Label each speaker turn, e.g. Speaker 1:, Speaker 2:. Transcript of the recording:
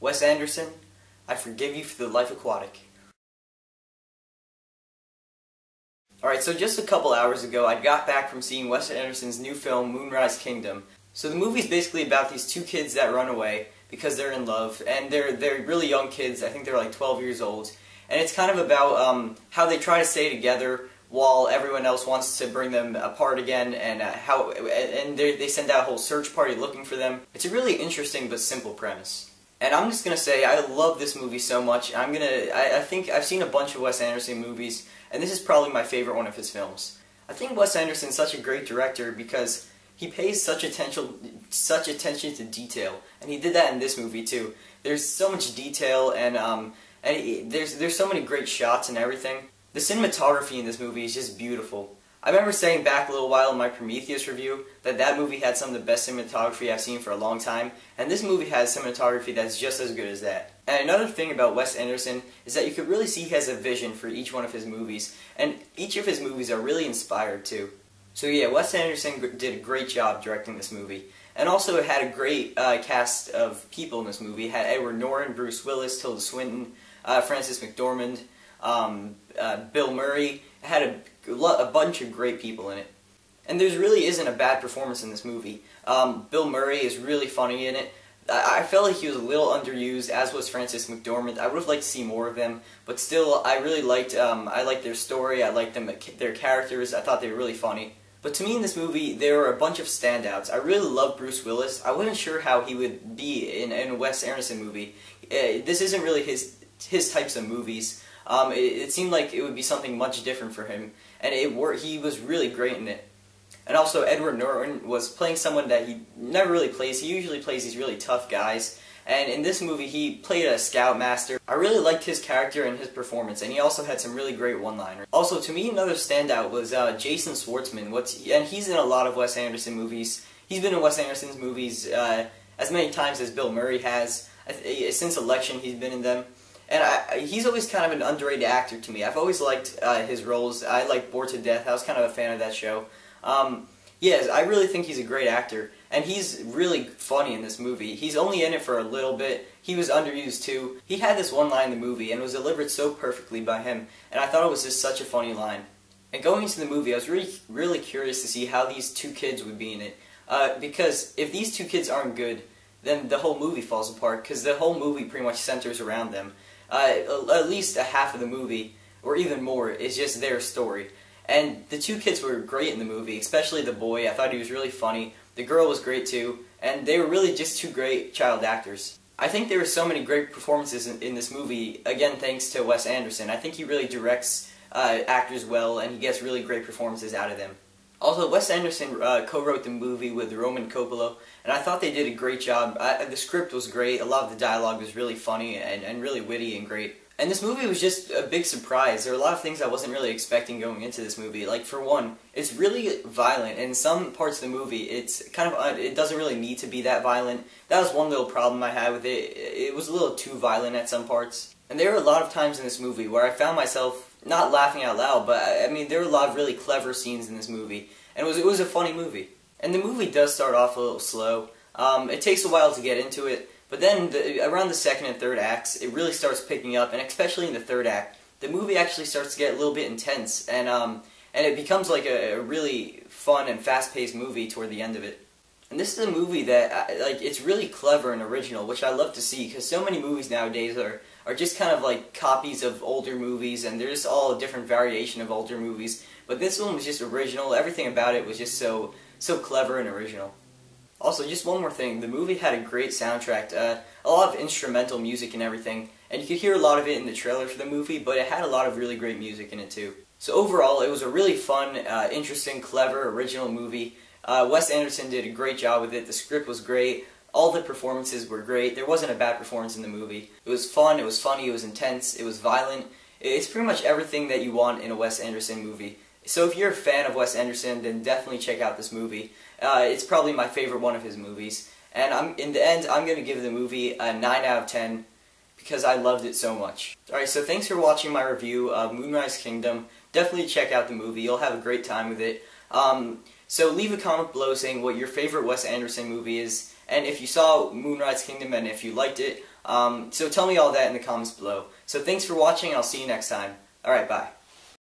Speaker 1: Wes Anderson, I forgive you for The Life Aquatic. Alright, so just a couple hours ago, I got back from seeing Wes Anderson's new film, Moonrise Kingdom. So the movie's basically about these two kids that run away because they're in love, and they're really young kids. I think they're like 12 years old. And it's kind of about how they try to stay together while everyone else wants to bring them apart again, and they send out a whole search party looking for them. It's a really interesting but simple premise. And I'm just gonna say I love this movie so much. I think I've seen a bunch of Wes Anderson movies, and this is probably my favorite one of his films. I think Wes Anderson's such a great director because he pays such attention to detail, and he did that in this movie too. There's so much detail, and there's so many great shots and everything. The cinematography in this movie is just beautiful. I remember saying back a little while in my Prometheus review that movie had some of the best cinematography I've seen for a long time, and this movie has cinematography that's just as good as that. And another thing about Wes Anderson is that you could really see he has a vision for each one of his movies, and each of his movies are really inspired too. So yeah, Wes Anderson did a great job directing this movie. And also it had a great cast of people in this movie. It had Edward Norton, Bruce Willis, Tilda Swinton, Frances McDormand, Bill Murray. It had a bunch of great people in it. And there really isn't a bad performance in this movie. Bill Murray is really funny in it. I felt like he was a little underused, as was Frances McDormand. I would have liked to see more of them, but still, I really liked their story. I liked their characters. I thought they were really funny. But to me in this movie, there were a bunch of standouts. I really loved Bruce Willis. I wasn't sure how he would be in a Wes Anderson movie. This isn't really his types of movies. It seemed like it would be something much different for him, and he was really great in it. And also Edward Norton was playing someone that he never really plays. He usually plays these really tough guys, and in this movie he played a scoutmaster. I really liked his character and his performance, and he also had some really great one-liners. Also, to me, another standout was Jason Schwartzman. And he's in a lot of Wes Anderson movies. He's been in Wes Anderson's movies as many times as Bill Murray has. Since Election, he's been in them. And he's always kind of an underrated actor to me. I've always liked his roles. I like Bored to Death. I was kind of a fan of that show. Yes, I really think he's a great actor, and he's really funny in this movie. He's only in it for a little bit. He was underused too. He had this one line in the movie, and it was delivered so perfectly by him, and I thought it was just such a funny line. And going into the movie, I was really curious to see how these two kids would be in it, because if these two kids aren't good, then the whole movie falls apart, because the whole movie pretty much centers around them. At least a half of the movie, or even more, is just their story. And the two kids were great in the movie, especially the boy. I thought he was really funny. The girl was great too, and they were really just two great child actors. I think there were so many great performances in this movie, again thanks to Wes Anderson. I think he really directs actors well, and he gets really great performances out of them. Also, Wes Anderson co-wrote the movie with Roman Coppola, and I thought they did a great job. The script was great, a lot of the dialogue was really funny and really witty and great. And this movie was just a big surprise. There were a lot of things I wasn't really expecting going into this movie. Like, for one, it's really violent. In some parts of the movie, it's kind of it doesn't really need to be that violent. That was one little problem I had with it. It was a little too violent at some parts. And there were a lot of times in this movie where I found myself not laughing out loud, but I mean, there were a lot of really clever scenes in this movie. And it was a funny movie. And the movie does start off a little slow. It takes a while to get into it. But then, around the second and third acts, it really starts picking up, and especially in the third act, the movie actually starts to get a little bit intense, and it becomes like a really fun and fast-paced movie toward the end of it. And this is a movie that, it's really clever and original, which I love to see, because so many movies nowadays are just kind of like copies of older movies, and they're just all a different variation of older movies. But this one was just original. Everything about it was just so clever and original. Also, just one more thing, the movie had a great soundtrack, a lot of instrumental music and everything, and you could hear a lot of it in the trailer for the movie, but it had a lot of really great music in it too. So overall, it was a really fun, interesting, clever, original movie. Wes Anderson did a great job with it, the script was great, all the performances were great, there wasn't a bad performance in the movie. It was fun, it was funny, it was intense, it was violent, it's pretty much everything that you want in a Wes Anderson movie. So if you're a fan of Wes Anderson, then definitely check out this movie. It's probably my favorite one of his movies. And in the end, I'm going to give the movie a 9 out of 10 because I loved it so much. Alright, so thanks for watching my review of Moonrise Kingdom. Definitely check out the movie. You'll have a great time with it. So leave a comment below saying what your favorite Wes Anderson movie is. And if you saw Moonrise Kingdom and if you liked it, So tell me all that in the comments below. So thanks for watching, and I'll see you next time. Alright, bye.